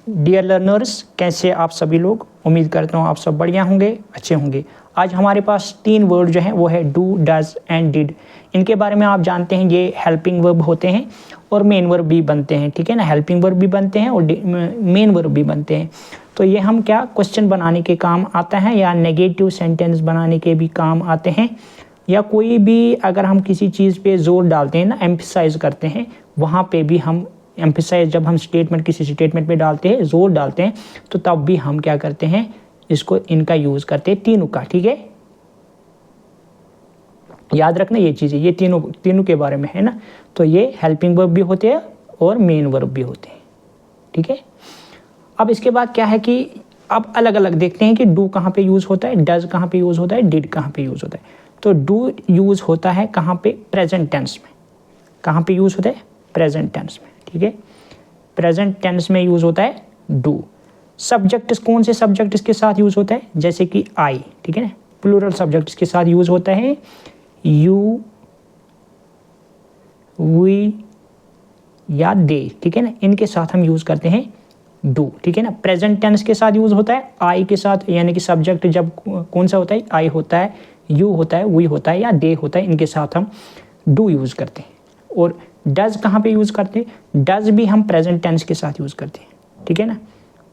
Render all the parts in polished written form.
Dear learners, कैसे आप सभी लोग? उम्मीद करता हूँ आप सब बढ़िया होंगे, अच्छे होंगे। आज हमारे पास 3 वर्ड जो हैं वो है डू, डज एंड डिड। इनके बारे में आप जानते हैं, ये हेल्पिंग वर्ब होते हैं और मेन वर्ब भी बनते हैं, ठीक है ना। हेल्पिंग वर्ब भी बनते हैं और मेन वर्ब भी बनते हैं। तो ये हम क्या क्वेश्चन बनाने के काम आता है या नेगेटिव सेंटेंस बनाने के भी काम आते हैं, या कोई भी अगर हम किसी चीज़ पे जोर डालते हैं ना, एम्फसाइज करते हैं, वहाँ पे भी हम एम्फसाइज, जब हम स्टेटमेंट किसी स्टेटमेंट पे डालते हैं, जोर डालते हैं, तो तब भी हम क्या करते हैं, इसको इनका यूज़ करते हैं, तीनों का, ठीक है। याद रखना ये चीज़ें, ये तीनों के बारे में है ना। तो ये हेल्पिंग वर्ब भी होते हैं और मेन वर्ब भी होते हैं, ठीक है। अब इसके बाद क्या है कि अब अलग अलग देखते हैं कि डू कहाँ पे यूज़ होता है, डज कहाँ पे यूज़ होता है, डिड कहाँ पे यूज़ होता है। तो डू यूज़ होता है कहाँ पे? प्रेजेंट टेंस में। कहाँ पे यूज़ होता है? प्रेजेंट टेंस में, ठीक है। प्रेजेंट टेंस में यूज़ होता है डू। सब्जेक्ट कौन से सब्जेक्ट इसके साथ यूज़ होता है? जैसे कि आई, ठीक है ना। प्लूरल सब्जेक्ट के साथ यूज़ होता है यू, वी या दे, ठीक है ना। इनके साथ हम यूज़ करते हैं डू, ठीक है ना। प्रेजेंट टेंस के साथ यूज़ होता है आई के साथ, यानी कि सब्जेक्ट जब कौन सा होता है? आई होता है, यू होता है, वी होता है या दे होता है, इनके साथ हम डू यूज़ करते हैं। और डज कहाँ पे यूज़ करते हैं? डज भी हम प्रेजेंट टेंस के साथ यूज़ करते हैं, ठीक है ना।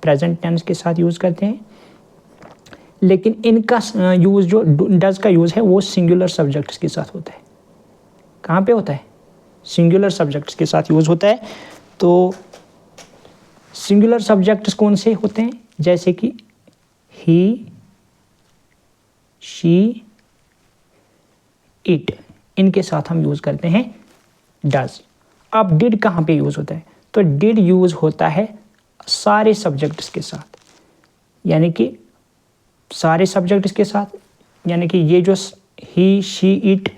प्रेजेंट टेंस के साथ यूज़ करते हैं, लेकिन इनका यूज़ जो डज का यूज़ है वो सिंगुलर सब्जेक्ट्स के साथ होता है। कहाँ पे होता है? सिंगुलर सब्जेक्ट्स के साथ यूज़ होता है। तो सिंगुलर सब्जेक्ट्स कौन से होते हैं? जैसे कि ही, शी, इट, इनके साथ हम यूज़ करते हैं डज। अब डिड कहाँ पे यूज़ होता है? तो डिड यूज़ होता है सारे सब्जेक्ट्स के साथ, यानी कि सारे सब्जेक्ट्स के साथ, यानी कि ये जो he, she, it,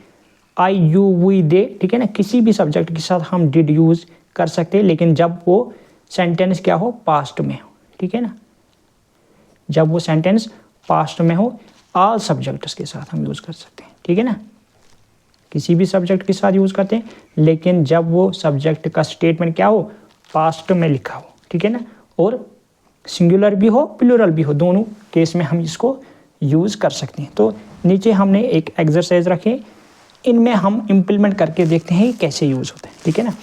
I, you, we, they, ठीक है ना, किसी भी सब्जेक्ट के साथ हम डिड यूज़ कर सकते हैं, लेकिन जब वो सेंटेंस क्या हो? पास्ट में हो, ठीक है ना। जब वो सेंटेंस पास्ट में हो, ऑल सब्जेक्ट्स के साथ हम यूज़ कर सकते हैं, ठीक है ना। किसी भी सब्जेक्ट के साथ यूज़ करते हैं, लेकिन जब वो सब्जेक्ट का स्टेटमेंट क्या हो? पास्ट में लिखा हो, ठीक है ना। और सिंगुलर भी हो, प्लूरल भी हो, दोनों केस में हम इसको यूज़ कर सकते हैं। तो नीचे हमने एक एक्सरसाइज रखे, इनमें हम इम्प्लीमेंट करके देखते हैं कैसे यूज़ होता है, ठीक है ना।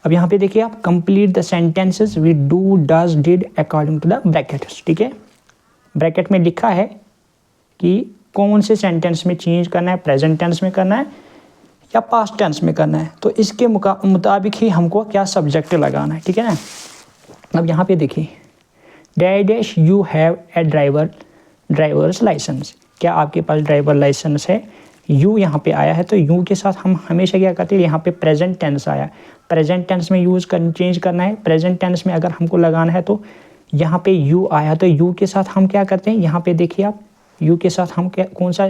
अब यहाँ पे देखिए आप, complete the sentences with do, does, did according to the brackets, ठीक है। ब्रैकेट में लिखा है कि कौन से सेंटेंस में चेंज करना है, प्रेजेंट टेंस में करना है या पास्ट टेंस में करना है। तो इसके मुताबिक ही हमको क्या सब्जेक्ट लगाना है, ठीक है ना। अब यहाँ पे देखिए, dash you have a driver's licence. क्या आपके पास ड्राइवर लाइसेंस है? यू यहाँ पे आया है, तो यू के साथ हम हमेशा क्या करते हैं? यहाँ पे प्रेजेंट टेंस आया, प्रेजेंट टेंस में चेंज करना है। प्रेजेंट टेंस में अगर हमको लगाना है तो यहाँ पे यू आया, तो यू के साथ हम क्या करते हैं? यहाँ पे देखिए आप, यू के साथ हम क्या, कौन सा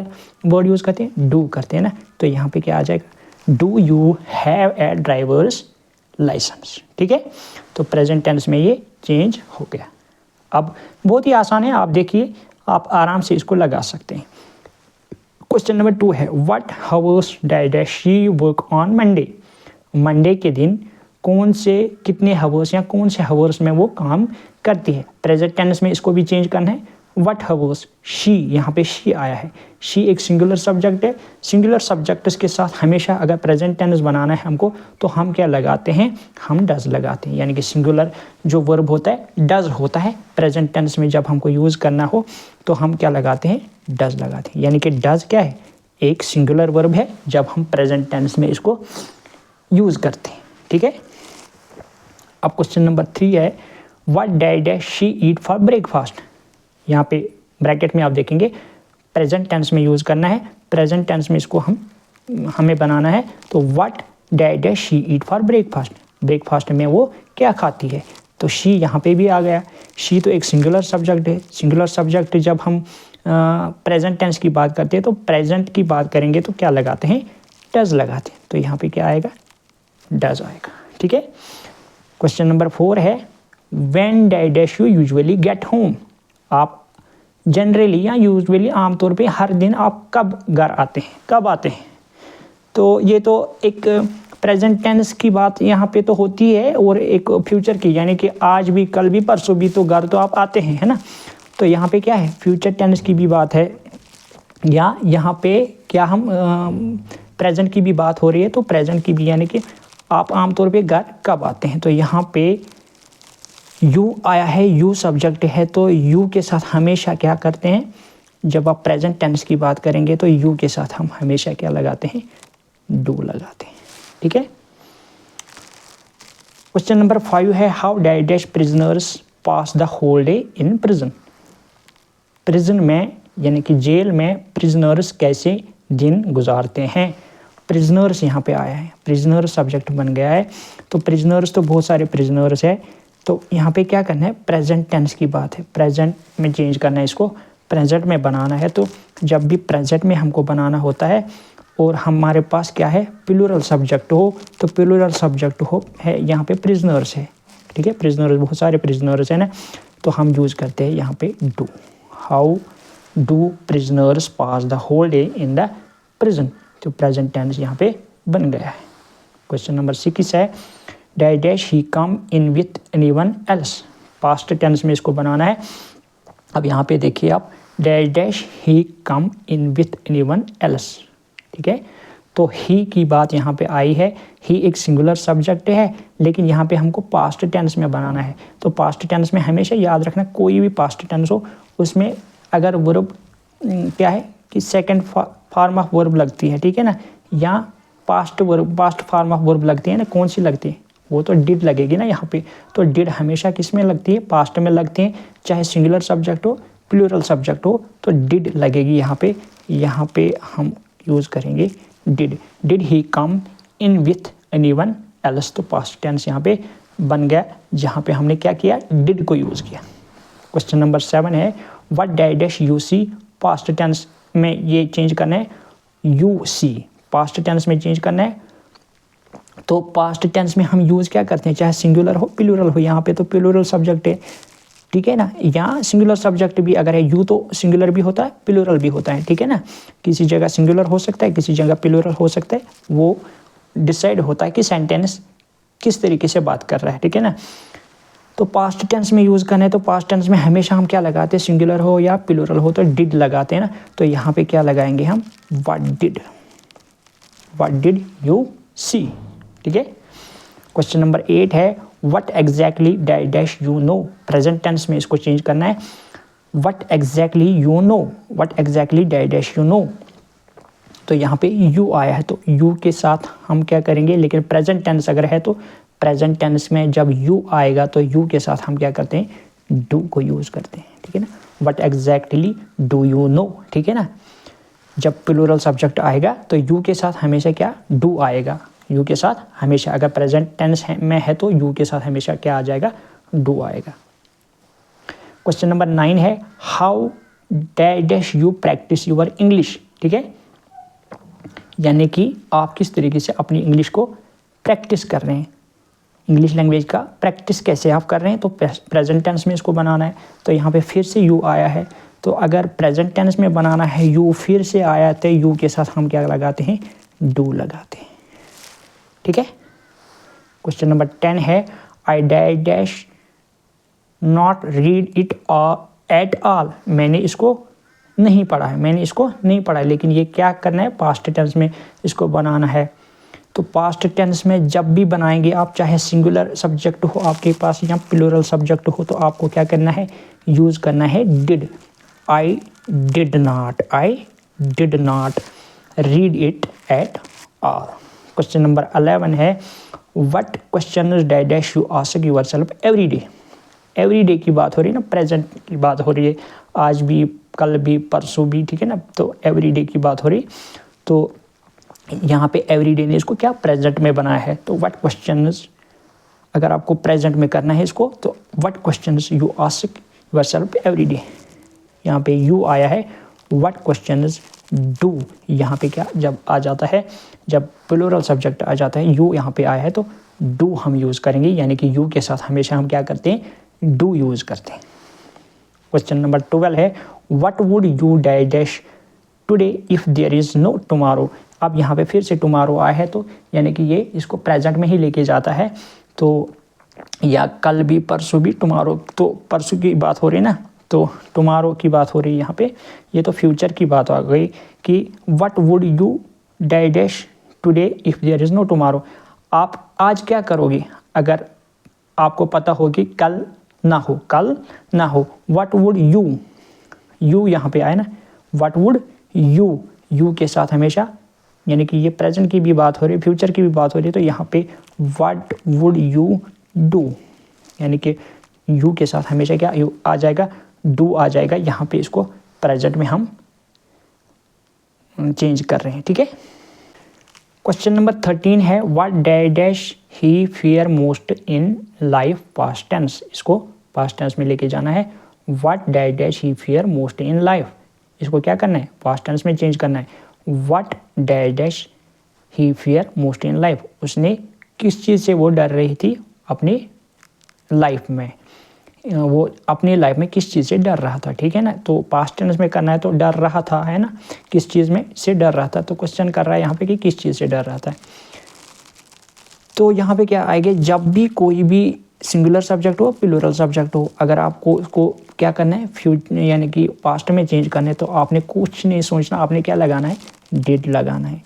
वर्ड यूज़ करते हैं? डू करते हैं ना। तो यहाँ पे क्या आ जाएगा? Do you have a driver's licence, ठीक है। तो प्रेजेंट टेंस में ये चेंज हो गया। अब बहुत ही आसान है, आप देखिए, आप आराम से इसको लगा सकते हैं। क्वेश्चन नंबर 2 है, what hours dash she work on Monday. Monday के दिन कौन से, कितने हावर्स या कौन से हावर्स में वो काम करती है। प्रेजेंट टेंस में इसको भी चेंज करना है। व्हाट हावर्स, शी, यहाँ पे शी आया है, शी एक सिंगुलर सब्जेक्ट है। सिंगुलर सब्जेक्ट्स के साथ हमेशा अगर प्रेजेंट टेंस बनाना है हमको, तो हम क्या लगाते हैं? हम डज लगाते हैं, यानी कि सिंगुलर जो वर्ब होता है डज होता है। प्रेजेंट टेंस में जब हमको यूज़ करना हो तो हम क्या लगाते हैं? डज लगाते हैं, यानी कि डज क्या है? एक सिंगुलर वर्ब है जब हम प्रेजेंट टेंस में इसको यूज़ करते हैं, ठीक है। अब क्वेश्चन नंबर 3 है, what dash she eat for breakfast. यहाँ पे ब्रैकेट में आप देखेंगे प्रेजेंट टेंस में यूज़ करना है। प्रेजेंट टेंस में इसको हमें बनाना है। तो what dash she eat for breakfast, breakfast में वो क्या खाती है। तो शी यहाँ पे भी आ गया। शी तो एक सिंगुलर सब्जेक्ट है। सिंगुलर सब्जेक्ट जब हम प्रेजेंट टेंस की बात करते हैं तो प्रेजेंट की बात करेंगे तो क्या लगाते हैं? डज लगाते हैं। तो यहाँ पे क्या आएगा? डज आएगा, ठीक है। क्वेश्चन नंबर 4 है, when dash you usually get home. आप जनरली या यूजुअली आमतौर पे हर दिन आप कब घर आते हैं, कब आते हैं। तो ये तो एक प्रेजेंट टेंस की बात यहाँ पे तो होती है और एक फ्यूचर की, यानी कि आज भी, कल भी, परसों भी, तो घर तो आप आते हैं, है ना। तो यहाँ पे क्या है, फ्यूचर टेंस की भी बात है, या यहाँ पे क्या हम प्रेजेंट की भी बात हो रही है, तो प्रेजेंट की भी, यानी कि आप आमतौर पे घर कब आते हैं। तो यहाँ पे यू आया है, यू सब्जेक्ट है, तो यू के साथ हमेशा क्या करते हैं, जब आप प्रेजेंट टेंस की बात करेंगे तो यू के साथ हम हमेशा क्या लगाते हैं, डू लगाते हैं, ठीक है। क्वेश्चन नंबर 5 है, how dash prisoners pass the whole day in prison. Prison में यानी कि जेल में प्रिजनर्स कैसे दिन गुजारते हैं। प्रिजनर्स यहाँ पे आया है, प्रिजनर्स सब्जेक्ट बन गया है, तो प्रिजनर्स तो बहुत सारे प्रिजनर्स है, तो यहाँ पे क्या करना है, प्रेजेंट टेंस की बात है, प्रेजेंट में चेंज करना है, इसको प्रेजेंट में बनाना है। तो जब भी प्रेजेंट में हमको बनाना होता है और हमारे पास क्या है, प्लूरल सब्जेक्ट हो, तो प्लूरल सब्जेक्ट हो है यहाँ पे प्रिजनर्स है, ठीक है। प्रिजनर्स बहुत सारे प्रिजनर्स है ना, तो हम यूज़ करते हैं यहाँ पे do. How do prisoners pass the whole day in the prison, तो प्रेजेंट टेंस यहाँ पे बन गया है। क्वेश्चन नंबर 6 है, dash he come in with anyone else. Past tense में इसको बनाना है। अब यहाँ पे देखिए आप, dash he come in with anyone else, ठीक है। तो ही की बात यहाँ पे आई है, ही एक सिंगुलर सब्जेक्ट है, लेकिन यहाँ पे हमको पास्ट टेंस में बनाना है। तो पास्ट टेंस में हमेशा याद रखना, कोई भी पास्ट टेंस हो उसमें अगर वर्ब क्या है कि सेकंड फॉर्म ऑफ वर्ब लगती है, ठीक है ना, या पास्ट फॉर्म ऑफ वर्ब लगती है ना, कौन सी लगती है, वो तो डिड लगेगी ना यहाँ पे। तो डिड हमेशा किस में लगती है, पास्ट में लगती है, चाहे सिंगुलर सब्जेक्ट हो प्लूरल सब्जेक्ट हो, तो डिड लगेगी यहाँ पे। यहाँ पे हम यूज़ करेंगे did. Did he come in with anyone else, तो पास्ट टेंस यहाँ पे बन गया, जहाँ पे हमने क्या किया, डिड को यूज़ किया। क्वेश्चन नंबर 7 है, what dash you see. Past tense में ये चेंज करना है, यू सी पास्ट टेंस में चेंज करना है। तो पास्ट टेंस में हम यूज़ क्या करते हैं, चाहे सिंगुलर हो प्लूरल हो, यहाँ पे तो प्लूरल सब्जेक्ट है, ठीक है ना। यहाँ सिंगुलर सब्जेक्ट भी अगर है, यू तो सिंगुलर भी होता है प्लूरल भी होता है, ठीक है ना। किसी जगह सिंगुलर हो सकता है, किसी जगह प्लूरल हो सकता है, वो डिसाइड होता है कि सेंटेंस किस तरीके से बात कर रहा है, ठीक है ना। तो पास्ट टेंस में यूज़ करना है, तो पास्ट टेंस में हमेशा हम क्या लगाते हैं, सिंगुलर हो या प्लूरल हो तो डिड लगाते हैं ना। तो यहाँ पे क्या लगाएंगे हम, व्हाट डिड यू सी, ठीक है। क्वेश्चन नंबर 8 है, what exactly dash you know. Present tense में इसको चेंज करना है, what exactly you know, what exactly dash you know. तो यहाँ पे यू आया है, तो यू के साथ हम क्या करेंगे, लेकिन प्रेजेंट टेंस अगर है तो प्रेजेंट टेंस में जब यू आएगा तो यू के साथ हम क्या करते हैं, डू को यूज़ करते हैं, ठीक है ना। What exactly do you know, ठीक है ना। जब प्लूरल सब्जेक्ट आएगा तो यू के साथ हमेशा क्या, डू आएगा, यू के साथ हमेशा। अगर प्रेजेंट टेंस में है तो यू के साथ हमेशा क्या आ जाएगा, डू आएगा। क्वेश्चन नंबर 9 है, how dash you practise your English, ठीक है। यानी कि आप किस तरीके से अपनी इंग्लिश को प्रैक्टिस कर रहे हैं, इंग्लिश लैंग्वेज का प्रैक्टिस कैसे आप कर रहे हैं। तो प्रेजेंट टेंस में इसको बनाना है, तो यहाँ पे फिर से यू आया है, तो अगर प्रेजेंट टेंस में बनाना है, यू फिर से आया तो यू के साथ हम क्या लगाते हैं, डू लगाते हैं, ठीक है। क्वेश्चन नंबर 10 है, I dash not read it at all. मैंने इसको नहीं पढ़ा है, मैंने इसको नहीं पढ़ा है, लेकिन ये क्या करना है, पास्ट टेंस में इसको बनाना है। तो पास्ट टेंस में जब भी बनाएंगे आप, चाहे सिंगुलर सब्जेक्ट हो आपके पास या प्लूरल सब्जेक्ट हो, तो आपको क्या करना है, यूज़ करना है did. I did not read it at all. Question number 11 है, what question dash you ask yourself every day. Every day की बात हो रही है ना, प्रेजेंट की बात हो रही है, आज भी, कल भी, परसों भी, ठीक है ना। तो एवरी डे की बात हो रही, तो यहाँ पे एवरी डे ने इसको क्या प्रेजेंट में बनाया है। तो व्हाट क्वेश्चंस, अगर आपको प्रेजेंट में करना है इसको, तो what questions you ask yourself every day. यहाँ पे यू आया है, व्हाट क्वेश्चंस डू यहाँ पे क्या जब आ जाता है, जब प्लूरल सब्जेक्ट आ जाता है, यू यहाँ पे आया है तो डू हम यूज़ करेंगे, यानी कि यू के साथ हमेशा हम क्या करते हैं, डू यूज़ करते हैं। क्वेश्चन नंबर 12 है, what would you dash today if there is no tomorrow. अब यहाँ पे फिर से टुमारो आया है तो यानी कि ये इसको प्रेजेंट में ही लेके जाता है। तो या कल भी परसों भी टुमारो, तो परसों की बात हो रही है ना, तो टुमारो की बात हो रही है यहाँ पे। ये तो फ्यूचर की बात आ गई कि what would you dash today if there is no tomorrow. आप आज क्या करोगे अगर आपको पता हो कि कल ना हो। व्हाट वुड यू यहाँ पे आए ना, व्हाट वुड यू के साथ हमेशा, यानी कि ये प्रेजेंट की भी बात हो रही है, फ्यूचर की भी बात हो रही है, तो यहाँ पे व्हाट वुड यू डू, यानी कि यू के साथ हमेशा क्या आ जाएगा, डू आ जाएगा। यहाँ पे इसको प्रेजेंट में हम चेंज कर रहे हैं, ठीक है। क्वेश्चन नंबर 13 है what dash he fear most in life, past tense. इसको पास्ट टेंस में लेके जाना है। What dash he fear most in life, इसको क्या करना है, पास्ट टेंस में चेंज करना है। What dash he fear most in life, उसने किस चीज़ से वो डर रही थी अपनी लाइफ में, वो अपनी लाइफ में किस चीज़ से डर रहा था, ठीक है ना। तो पास्ट टेंस में करना है तो डर रहा था, है ना, किस चीज़ में से डर रहा था। तो क्वेश्चन कर रहा है यहाँ पे कि किस चीज़ से डर रहा था। तो यहाँ पे क्या आएगा, जब भी कोई भी सिंगुलर सब्जेक्ट हो, प्लूरल सब्जेक्ट हो, अगर आपको उसको क्या करना है, फ्यूचर यानी कि पास्ट में चेंज करना है, तो आपने कुछ नहीं सोचना, आपने क्या लगाना है, डिड लगाना है।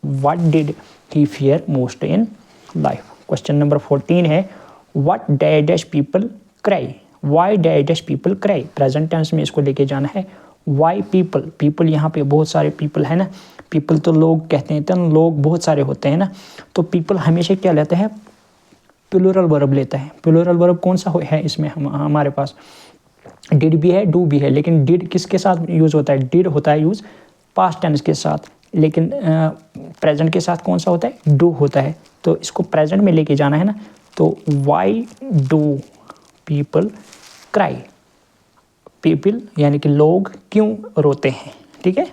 What did he fear most in life. Question number 14 है what dash people cry, why dash people cry. Present tense में इसको लेके जाना है। वाई पीपल यहाँ पे बहुत सारे पीपल है ना, पीपल तो लोग कहते हैं, तो लोग बहुत सारे होते हैं ना, तो पीपल हमेशा क्या लेता है, प्लूरल वर्ब लेता है। प्लूरल वर्ब कौन सा है इसमें, हमारे पास डिड भी है, डू भी है, लेकिन डिड किसके साथ यूज़ होता है, डिड होता है यूज़ पास्ट टेंस के साथ, लेकिन प्रेजेंट के साथ कौन सा होता है, डू होता है। तो इसको प्रेजेंट में लेके जाना है ना, तो why do people cry, people यानी कि लोग क्यों रोते हैं, ठीक है।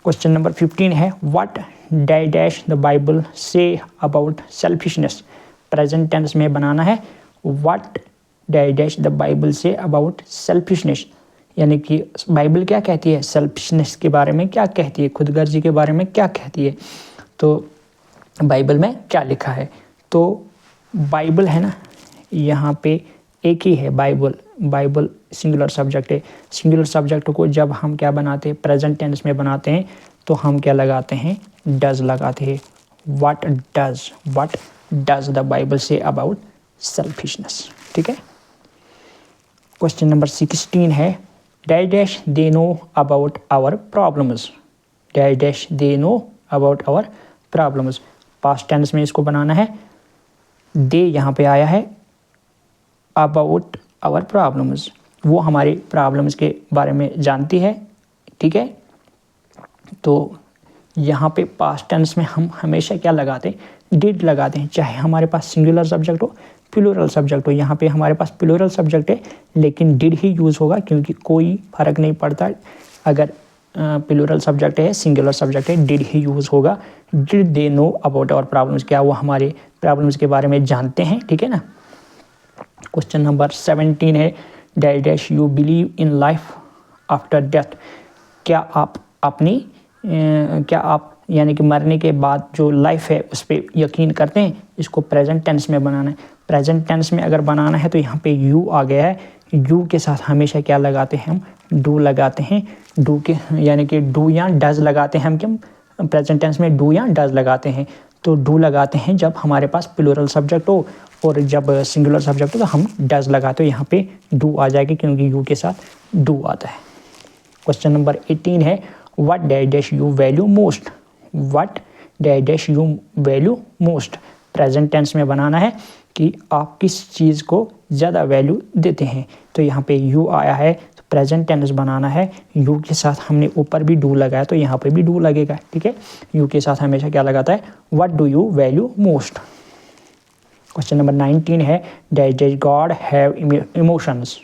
क्वेश्चन नंबर 15 है what dash the Bible say about selfishness. Present tense में बनाना है। What dash the Bible say about selfishness, यानी कि बाइबल क्या कहती है, सेल्फिशनेस के बारे में क्या कहती है, खुदगर्जी के बारे में क्या कहती है। तो बाइबल में क्या लिखा है, तो बाइबल है ना, यहाँ पे एक ही है बाइबल सिंगुलर सब्जेक्ट है। सिंगुलर सब्जेक्ट को जब हम क्या बनाते हैं, प्रेजेंट टेंस में बनाते हैं, तो हम क्या लगाते हैं, डज लगाते हैं। What does the Bible say about selfishness, ठीक है। क्वेश्चन नंबर 16 है dash they know about our problems. Dash they know about our problems. Past tense में इसको बनाना है। दे यहाँ पे आया है, अबाउट आवर प्रॉब्लम्स, वो हमारी प्रॉब्लम्स के बारे में जानती है, ठीक है। तो यहाँ पे पास्ट टेंस में हम हमेशा क्या लगाते हैं, डिड लगाते हैं, चाहे हमारे पास सिंगुलर सब्जेक्ट हो, प्लूरल सब्जेक्ट हो। यहाँ पे हमारे पास प्लूरल सब्जेक्ट है, लेकिन डिड ही यूज़ होगा, क्योंकि कोई फ़र्क नहीं पड़ता अगर प्लूरल सब्जेक्ट है, सिंगुलर सब्जेक्ट है, डिड ही यूज़ होगा। Did they know about our problems, क्या वो हमारे प्रॉब्लम्स के बारे में जानते हैं, ठीक है ना। क्वेश्चन नंबर 17 है dash you believe in life after death. क्या आप यानी कि मरने के बाद जो लाइफ है उस पर यकीन करते हैं। इसको प्रेजेंट टेंस में बनाना है। प्रेजेंट टेंस में अगर बनाना है तो यहाँ पे यू आ गया है, यू के साथ हमेशा क्या लगाते हैं, हम डू लगाते हैं। डू के यानी कि डू या डज लगाते हैं हम, क्या प्रेजेंट टेंस में डू या डज लगाते हैं। तो डू लगाते हैं जब हमारे पास प्लूरल सब्जेक्ट हो, और जब सिंगुलर सब्जेक्ट हो तो हम डज लगाते हो। यहाँ पे डू आ जाएगी क्योंकि यू के साथ डू आता है। क्वेश्चन नंबर 18 है what dash you value most. What dash you value most. Present tense में बनाना है कि आप किस चीज़ को ज़्यादा वैल्यू देते हैं। तो यहाँ पे यू आया है, तो प्रेजेंट टेंस बनाना है। यू के साथ हमने ऊपर भी डू लगाया, तो यहाँ पे भी डू लगेगा, ठीक है। यू के साथ हमेशा क्या लगाता है, what do you value most. Question number 19 है dash God have emotions.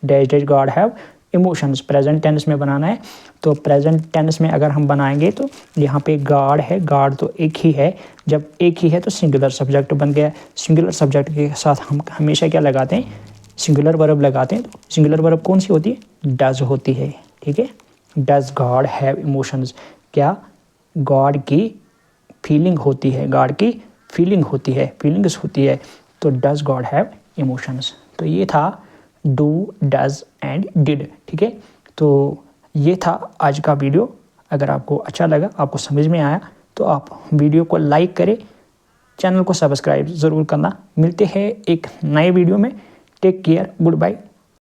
Dash God have emotions. Present tense में बनाना है। तो प्रेजेंट टेंस में अगर हम बनाएंगे तो यहाँ पे गॉड है, गॉड तो एक ही है, जब एक ही है तो सिंगुलर सब्जेक्ट बन गया। सिंगुलर सब्जेक्ट के साथ हम हमेशा क्या लगाते हैं, सिंगुलर वर्ब लगाते हैं। तो सिंगुलर वर्ब कौन सी होती है, डज होती है, ठीक है। डज गॉड हैव इमोशंस, क्या गॉड की फीलिंग होती है, गॉड की फीलिंग होती है, फीलिंग्स होती है, तो डज गॉड हैव इमोशंस। तो ये था डू, डज एंड डिड, ठीक है। तो ये था आज का वीडियो। अगर आपको अच्छा लगा, आपको समझ में आया, तो आप वीडियो को लाइक करें, चैनल को सब्सक्राइब ज़रूर करना। मिलते हैं एक नए वीडियो में। Take care, good bye.